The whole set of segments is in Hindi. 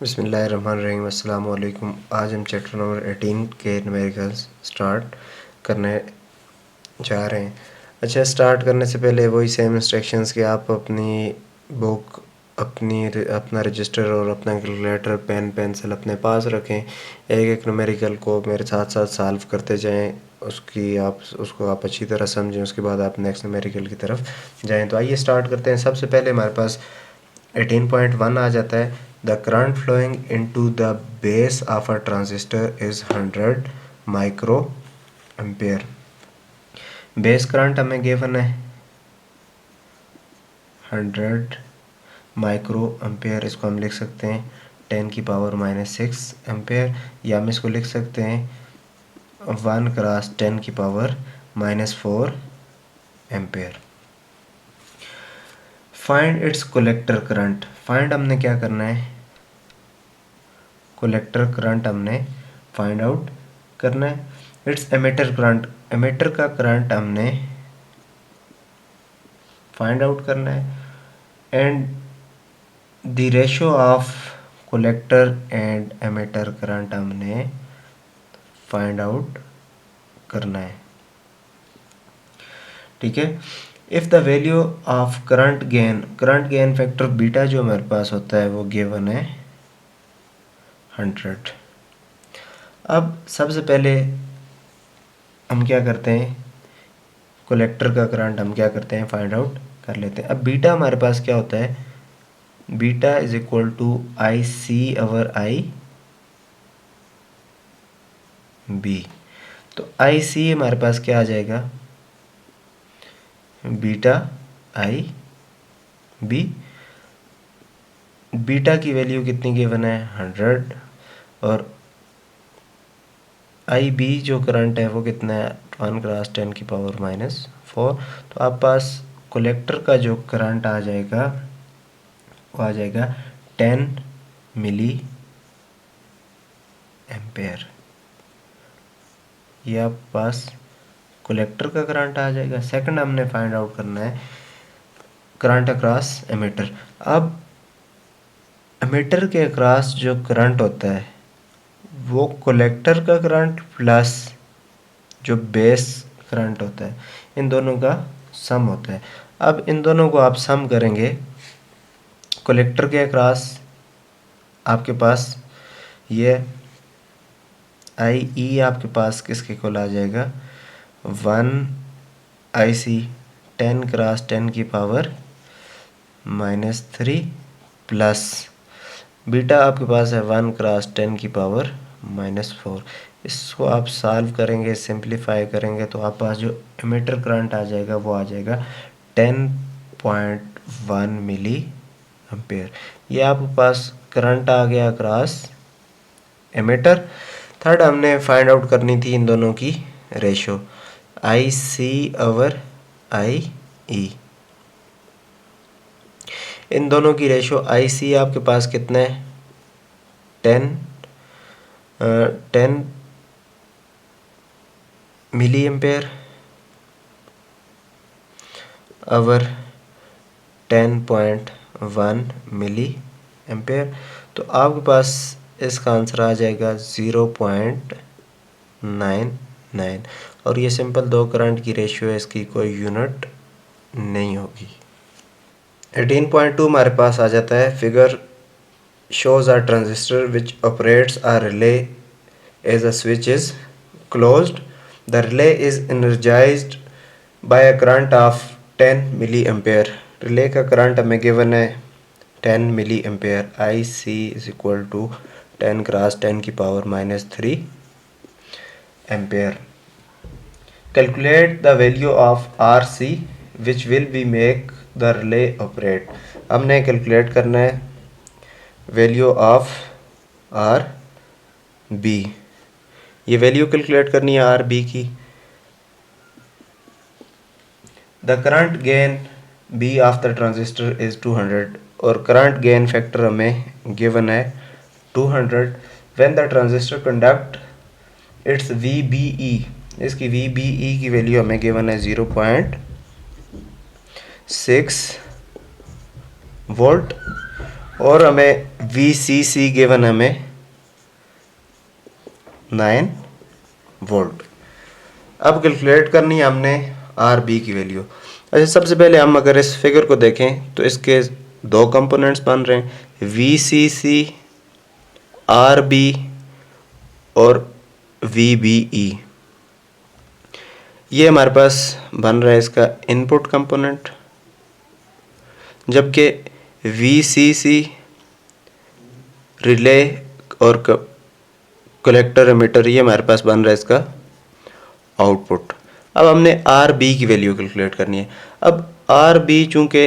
बिस्मिल्लाहिर्रहमानिर्रहीम अस्सलाम वालेकुम। आज हम चैप्टर नंबर 18 के न्यूमेरिकल्स स्टार्ट करने जा रहे हैं। अच्छा, स्टार्ट करने से पहले वही सेम इंस्ट्रक्शंस कि आप अपनी बुक अपना रजिस्टर और अपना कैलकुलेटर पेन पेंसिल अपने पास रखें। एक एक न्यूमेरिकल को मेरे साथ साथ सॉल्व करते जाएं। उसको आप अच्छी तरह समझें, उसके बाद आप नेक्स्ट न्यूमेरिकल की तरफ जाएं। तो आइए स्टार्ट करते हैं। सबसे पहले हमारे पास 18.1 आ जाता है। The current flowing into the base of a transistor is 100 micro ampere. Base current हमें गिवन है 100 माइक्रो एम्पेयर। इसको हम लिख सकते हैं 10⁻⁻6 एम्पेयर, या हम इसको लिख सकते हैं 1 × 10⁻⁻4 ampere. Find its collector current. Find हमने क्या करना है, कलेक्टर करंट हमने फाइंड आउट करना है। इट्स एमिटर करंट, एमिटर का करंट हमने फाइंड आउट करना है। And the ratio of collector and emitter current हमने फाइंड आउट करना है। ठीक है। If the value of current gain factor beta जो हमारे पास होता है वो गिवन है 100। अब सबसे पहले हम क्या करते हैं, कलेक्टर का करंट हम क्या करते हैं, फाइंड आउट कर लेते हैं। अब बीटा हमारे पास क्या होता है, beta is equal to I C over I B. तो आई सी हमारे पास क्या आ जाएगा, बीटा आई बी। बीटा की वैल्यू कितनी गिवन है 100, और आई बी जो करंट है वो कितना है 1 × 10⁻⁻4। तो आप पास कलेक्टर का जो करंट आ जाएगा वो आ जाएगा 10 मिली एम्पेयर। ये आप पास कलेक्टर का करंट आ जाएगा। सेकंड हमने फाइंड आउट करना है करंट अक्रॉस एमिटर। अब एमिटर के अक्रॉस जो करंट होता है वो कलेक्टर का करंट प्लस जो बेस करंट होता है इन दोनों का सम होता है। अब इन दोनों को आप सम करेंगे, कलेक्टर के अक्रॉस आपके पास ये आई ई आपके पास किसके इक्वल आ जाएगा 1 आई सी 10⁻⁻³ प्लस बीटा आपके पास है 1 × 10⁻⁻4। इसको आप सॉल्व करेंगे, सिंप्लीफाई करेंगे तो आप पास जो एमिटर करंट आ जाएगा वो आ जाएगा 10.1 मिली एम्पेयर। ये आपके पास करंट आ गया क्रॉस एमिटर। थर्ड हमने फाइंड आउट करनी थी इन दोनों की रेशो, आई सी ओवर आई ई। इन दोनों की रेशो आई सी आपके पास कितना है 10 milli ampere over 10.1 milli ampere. तो आपके पास इसका आंसर आ जाएगा 0.99, और ये सिंपल दो करंट की रेशियो है, इसकी कोई यूनिट नहीं होगी। 18.2 हमारे पास आ जाता है। Figure shows a transistor which operates a relay as a switch is closed. The relay is energized by a current of 10 milliampere. Relay का करंट हमें गिवन है 10 milli ampere. I C is equal to 10⁻⁻³ ampere. Calculate the value of R C which will be make the relay operate. हमने कैलकुलेट करना है वैल्यू ऑफ आर बी। ये वैल्यू कैलकुलेट करनी है आर बी की। The current gain B of the transistor is 200, और करंट गेन फैक्टर हमें गिवन है 200। When the transistor conduct it's we B E, इसकी वी बी ई की वैल्यू हमें गिवन है 0.6 वोल्ट। और हमें VCC गिवन हमें 9 वोल्ट। अब कैलकुलेट करनी है हमने RB की वैल्यू। अच्छा, सबसे पहले हम अगर इस फिगर को देखें तो इसके दो कंपोनेंट्स बन रहे हैं, VCC RB और VBE। ये हमारे पास बन रहा है इसका इनपुट कंपोनेंट, जबकि VCC रिले और कलेक्टर एमिटर ये हमारे पास बन रहा है इसका आउटपुट। अब हमने RB की वैल्यू कैलकुलेट करनी है। अब RB चूँकि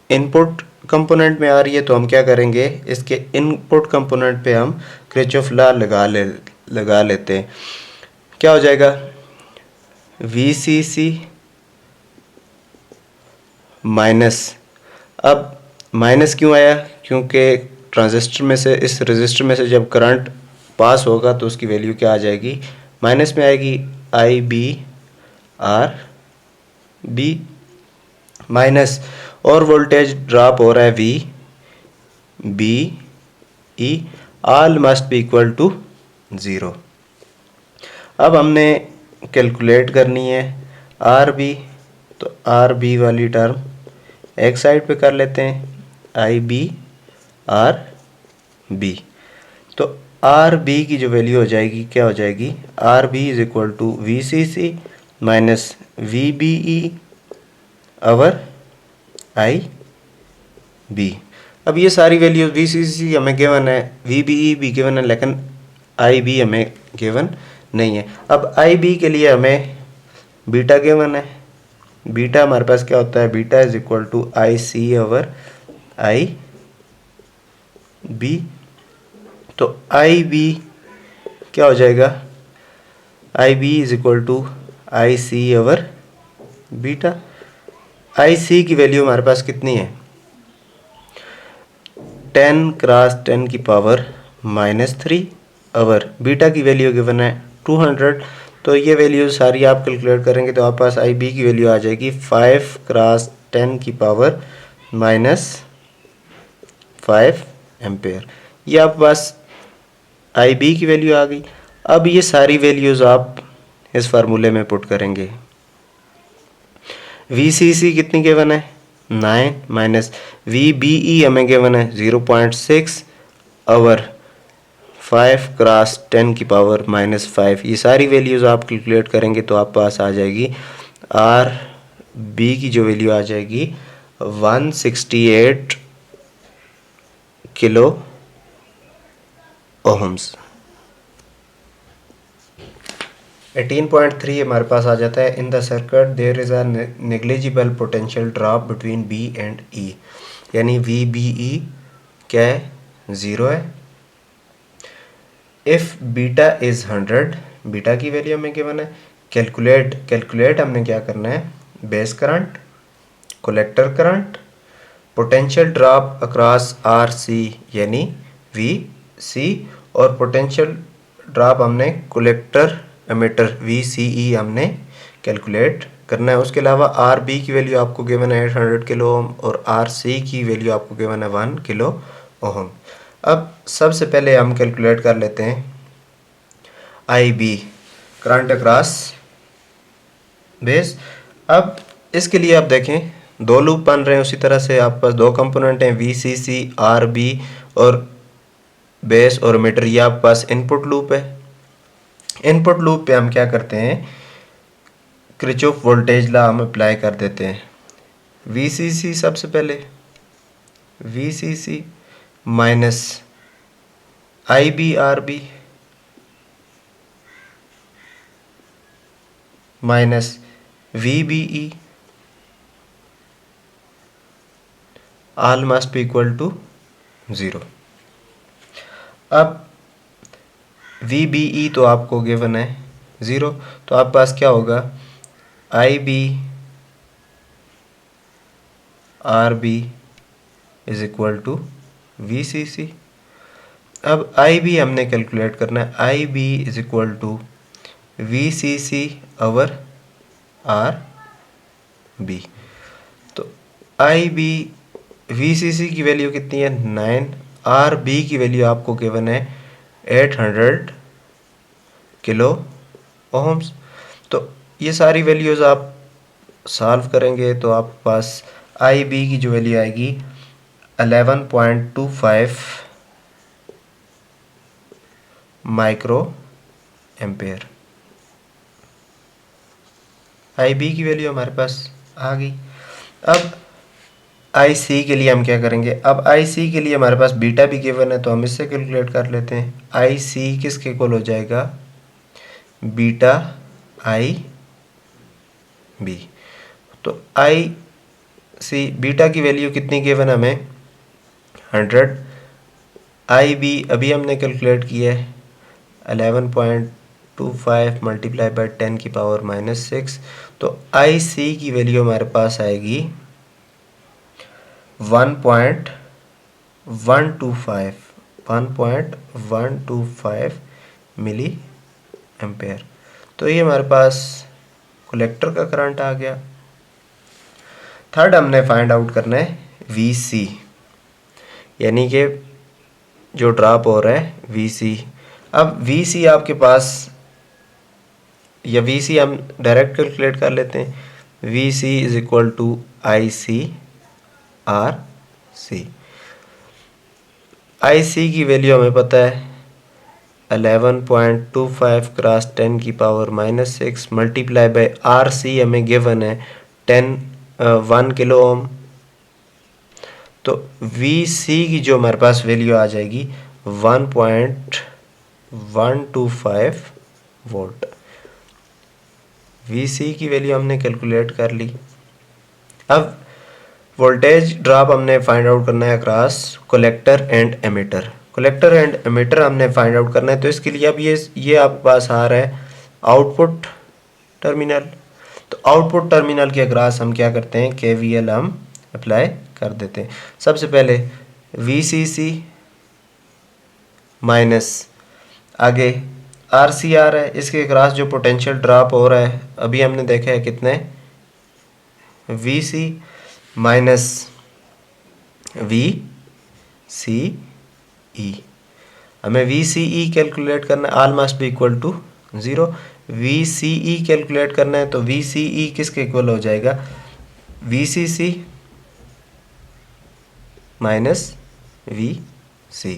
इनपुट कंपोनेंट में आ रही है तो हम क्या करेंगे, इसके इनपुट कंपोनेंट पे हम किरचॉफ लॉ लगा लेते हैं। क्या हो जाएगा, VCC माइनस, अब माइनस क्यों आया, क्योंकि ट्रांजिस्टर में से, इस रजिस्टर में से जब करंट पास होगा तो उसकी वैल्यू क्या आ जाएगी, माइनस में आएगी, IBRB माइनस, और वोल्टेज ड्रॉप हो रहा है VBE, all must be equal to 0। अब हमने कैलकुलेट करनी है RB, तो RB वाली टर्म एक साइड पे कर लेते हैं, IBRB। तो RB की जो वैल्यू हो जाएगी क्या हो जाएगी, RB is equal to VCC minus VBE over IB। अब ये सारी वैल्यूज, VCC हमें गिवन है, VBE भी गिवन है, लेकिन IB हमें गिवन नहीं है। अब IB के लिए हमें बीटा गिवन है, बीटा हमारे पास क्या होता है, beta is equal to IC over IB। तो IB क्या हो जाएगा, IB is equal to IC over beta. IC की वैल्यू हमारे पास कितनी है, 10 क्रॉस 10 की पावर -3 ओवर बीटा की वैल्यू गिवन है 200। तो ये वैल्यू सारी आप कैलकुलेट करेंगे तो आपके पास IB की वैल्यू आ जाएगी 5 क्रॉस 10 की पावर -5 एम्पेयर। ये आपके पास IB की वैल्यू आ गई। अब ये सारी वैल्यूज़ आप इस फार्मूले में पुट करेंगे। VCC कितनी गिवन है, 9 माइनस VBE हमें गिवन है 0.6 ओवर 5 क्रॉस 10 की पावर -5। ये सारी वैल्यूज़ आप कैलकुलेट करेंगे तो आप पास आ जाएगी RB की जो वैल्यू आ जाएगी 168 किलो ओहम्स। 18.3 हमारे पास आ जाता है, in the circuit there is a negligible potential drop between B and E, यानी VBE क्या है, 0 है। इफ़ बीटा इज़ 100, बीटा की वैल्यू हमें गिवन है। कैलकुलेट हमने क्या करना है, base current, collector current, potential drop across RC यानी VC, और पोटेंशियल ड्रॉप हमने कलेक्टर एमिटर VCE हमने कैलकुलेट करना है। उसके अलावा RB की वैल्यू आपको गिवन है 800 किलो ओम और RC की वैल्यू आपको गिवन है 1 किलो ओम। अब सबसे पहले हम कैलकुलेट कर लेते हैं IB, करंट अक्रॉस बेस। अब इसके लिए आप देखें दो लूप बन रहे हैं, उसी तरह से आपके पास दो कंपोनेंट हैं VCC RB और बेस और एमिटर, ये आपके पास इनपुट लूप है। इनपुट लूप पे हम क्या करते हैं, किरचॉफ वोल्टेज लॉ हम अप्लाई कर देते हैं। VCC सबसे पहले, VCC minus IBRB minus VBE all must be equal to 0। अब VBE तो आपको गिवन है 0, तो आपके पास क्या होगा, IBRB is equal to VCC। अब IB हमने कैलकुलेट करना है, IB is equal to VCC over RB। तो IB VCC की वैल्यू कितनी है 9, RB की वैल्यू आपको गिवन है 800 किलो ओम्स। तो ये सारी वैल्यूज़ आप सॉल्व करेंगे तो आपके पास IB की जो वैल्यू आएगी 11.25 माइक्रो एम्पेयर। IB की वैल्यू हमारे पास आ गई। अब IC के लिए हम क्या करेंगे, अब IC के लिए हमारे पास बीटा भी गिवन है तो हम इससे कैलकुलेट कर लेते हैं। IC किसके इक्वल हो जाएगा, बीटा IB। तो IC बीटा की वैल्यू कितनी गिवन हमें 100, IB अभी हमने कैलकुलेट किया है 11.25 मल्टीप्लाई बाई 10 की पावर -6। तो IC की वैल्यू हमारे पास आएगी 1.125 मिली एम्पेयर। तो ये हमारे पास कलेक्टर का करंट आ गया। थर्ड हमने फाइंड आउट करना है VC, यानी कि जो ड्रॉप हो रहा है VC। अब VC आपके पास, या VC हम डायरेक्ट कैलकुलेट कर लेते हैं। VC is equal to IC/RC। IC की वैल्यू हमें पता है 11.25 क्रॉस 10 की पावर -6 मल्टीप्लाई बाई RC हमें गिवन है 1 किलो ओम। तो VC की जो हमारे पास वैल्यू आ जाएगी 1.125 वोल्ट। VC की वैल्यू हमने कैलकुलेट कर ली। अब वोल्टेज ड्रॉप हमने फाइंड आउट करना है across collector and emitter. Collector and emitter हमने फाइंड आउट करना है, तो इसके लिए अब ये आपके पास आ रहा है आउटपुट टर्मिनल। तो आउटपुट टर्मिनल के अक्रॉस हम क्या करते हैं, KVL हम अप्लाई कर देते हैं। सबसे पहले VCC माइनस आगे RC आ रहा है, इसके अक्रॉस जो पोटेंशियल ड्रॉप हो रहा है अभी हमने देखा है कितने, VC माइनस VCE। हमें VCE कैलकुलेट करना है, all must be equal to 0। VCE calculate करना है तो VCE किसके इक्वल हो जाएगा, VCC माइनस VC।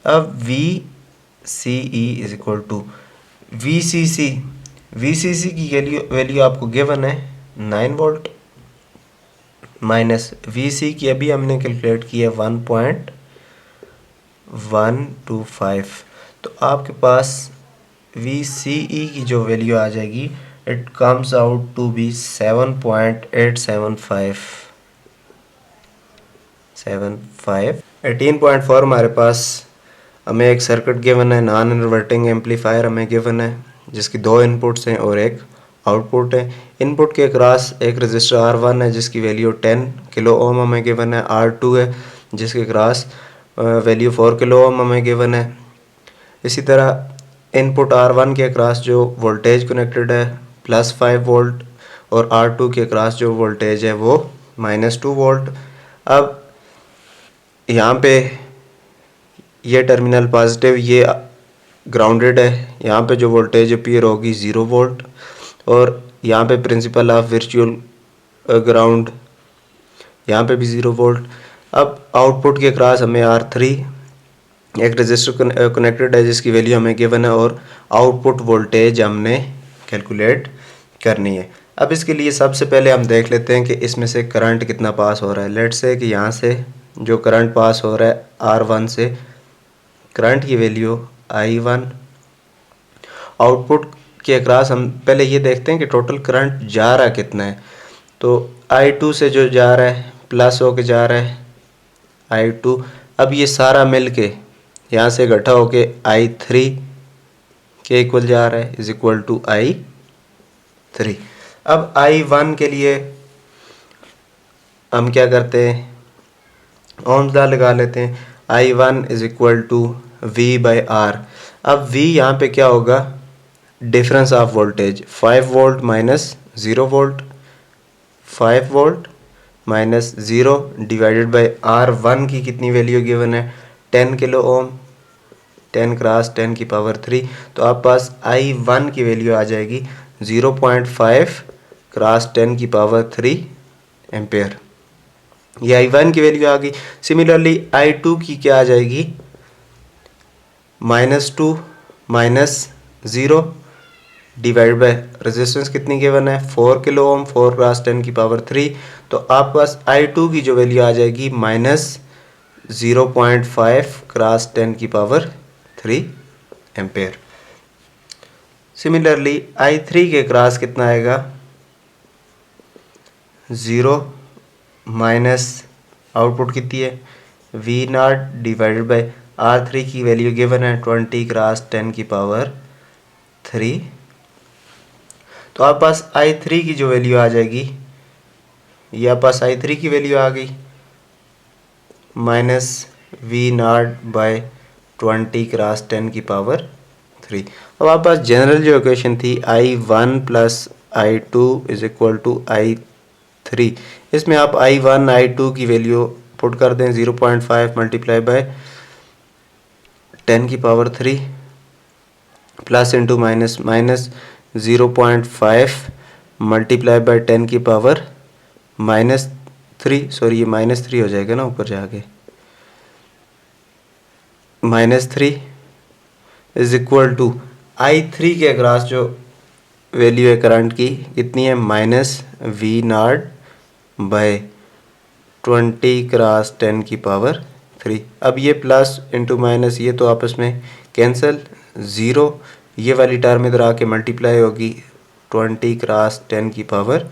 अब VCE is equal to VCC। VCC की वैल्यू आपको गिवन है 9 वोल्ट माइनस VC की अभी हमने कैलकुलेट किया 1.125। तो आपके पास VCE की जो वैल्यू आ जाएगी it comes out to be 7.875। 18.4 हमारे पास हमें एक सर्किट गिवन है, नॉन इन्वर्टिंग एम्पलीफायर हमें गिवन है जिसकी 2 इनपुट्स हैं और एक आउटपुट है। इनपुट के अक्रॉस एक रजिस्टर R1 है जिसकी वैल्यू 10 किलो ओम हमें गिवन है, R2 है जिसके अक्रॉस वैल्यू 4 किलो ओम हमें गिवन है। इसी तरह इनपुट R1 के अक्रॉस जो वोल्टेज कनेक्टेड है +5 वोल्ट और R2 के अक्रॉस जो वोल्टेज है वो -2 वोल्ट। अब यहाँ पे ये टर्मिनल पॉजिटिव, ये ग्राउंडेड है, यहाँ पे जो वोल्टेज अपीयर होगी 0 वोल्ट और यहाँ पे प्रिंसिपल ऑफ वर्चुअल ग्राउंड, यहाँ पे भी 0 वोल्ट। अब आउटपुट के क्रॉस हमें R3 एक रजिस्टर कनेक्टेड है जिसकी वैल्यू हमें गिवन है और आउटपुट वोल्टेज हमने कैलकुलेट करनी है। अब इसके लिए सबसे पहले हम देख लेते हैं कि इसमें से करंट कितना पास हो रहा है। लेट्स से कि यहाँ से जो करंट पास हो रहा है R1 से, करंट की वैल्यू I1। आउटपुट के अक्रॉस हम पहले ये देखते हैं कि टोटल करंट जा रहा कितना है। तो I2 से जो जा रहा है प्लस होके जा रहा है I2। अब ये सारा मिल के यहाँ से इकट्ठा होके I3 के इक्वल जा रहा है इज इक्वल टू I3। अब I1 के लिए हम क्या करते हैं, ओम्स लॉ लगा लेते हैं। I1 is equal to V/R। अब V यहाँ पे क्या होगा, difference of voltage 5 volt minus 0 volt, 5 volt minus 0 divided by R1 की कितनी वैल्यू गिवन है 10 किलो ओम, 10 क्रॉस 10 की पावर 3, तो आप पास I1 की वैल्यू आ जाएगी 0.5 क्रॉस 10 की पावर 3 एम्पेयर। ये I1 की वैल्यू आ गई। सिमिलरली I2 की क्या आ जाएगी -2 माइनस 0 डिवाइड बाय रेजिस्टेंस कितनी गिवन है 4 किलो ओम, 4 क्रॉस 10 की पावर 3, तो आप पास I2 की जो वैल्यू आ जाएगी -0.5 क्रॉस 10 की पावर 3 एम्पेयर। सिमिलरली I3 के क्रॉस कितना आएगा 0 माइनस आउटपुट कितनी है V0 डिवाइडेड बाय R3 की वैल्यू गिवन है 20 क्रॉस 10 की पावर 3, तो आप पास I3 की जो वैल्यू आ जाएगी, ये आप पास I3 की वैल्यू आ गई -V0 बाय 20 क्रॉस 10 की पावर 3। अब आप पास जनरल जो इक्वेशन थी I1 plus I2 is equal to I3, इसमें आप I1 I2 की वैल्यू पुट कर दें 0.5 मल्टीप्लाई बाय 10 की power 3 plus into minus minus 0.5 multiply by 10 की पावर -3, सॉरी ये -3 हो जाएगा ना ऊपर जाके, -3 इज इक्वल टू I3 के अक्रॉस जो वैल्यू है करंट की कितनी है -V0 बाय 20 क्रॉस 10 की पावर 3। अब ये प्लस इंटू माइनस ये तो आपस में कैंसिल, 0 ये वाली टर्म इधर आके मल्टीप्लाई होगी 20 क्रॉस 10 की power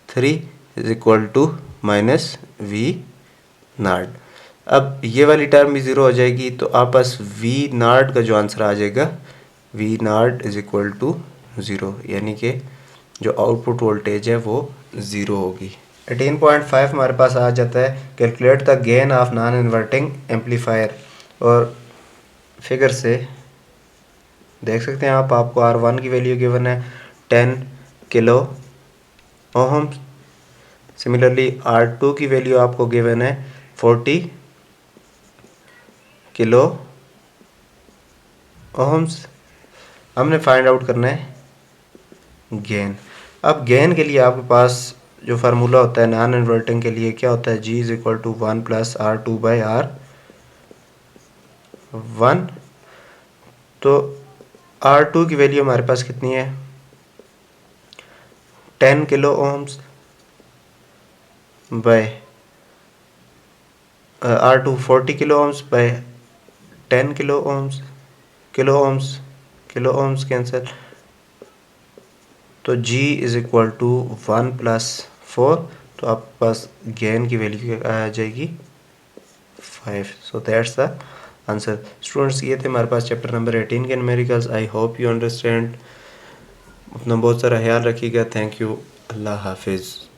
3 is equal to -V0। अब ये वाली टर्म भी 0 हो जाएगी, तो आपस V0 का जो आंसर आ जाएगा V0 इज इक्वल टू 0, यानी कि जो आउटपुट वोल्टेज है वो 0 होगी। 18.5 हमारे पास आ जाता है calculate the gain of non inverting amplifier, और फिगर से देख सकते हैं आप, आपको R1 की वैल्यू गिवन है 10 किलो ओम, सिमिलरली R2 की वैल्यू आपको गिवन है 40 किलो ओम्स। हमने फाइंड आउट करना है गेन। अब गेन के लिए आपके पास जो फार्मूला होता है नॉन इन्वर्टिंग के लिए क्या होता है, G is equal to 1 plus R2 by R1। तो R2 की वैल्यू हमारे पास कितनी है 10 kilo ohms by R2 40 kilo ohms by 10 kilo ohms, kilo ohms cancel, तो G is equal to 1 plus 4, तो आपके पास गेन की वैल्यू आ जाएगी 5। So that's the answer. Students ये थे हमारे पास चैप्टर नंबर 18 के numericals. I hope you understand. अपना बहुत सारा ख्याल रखिएगा। Thank you. अल्लाह हाफिज़।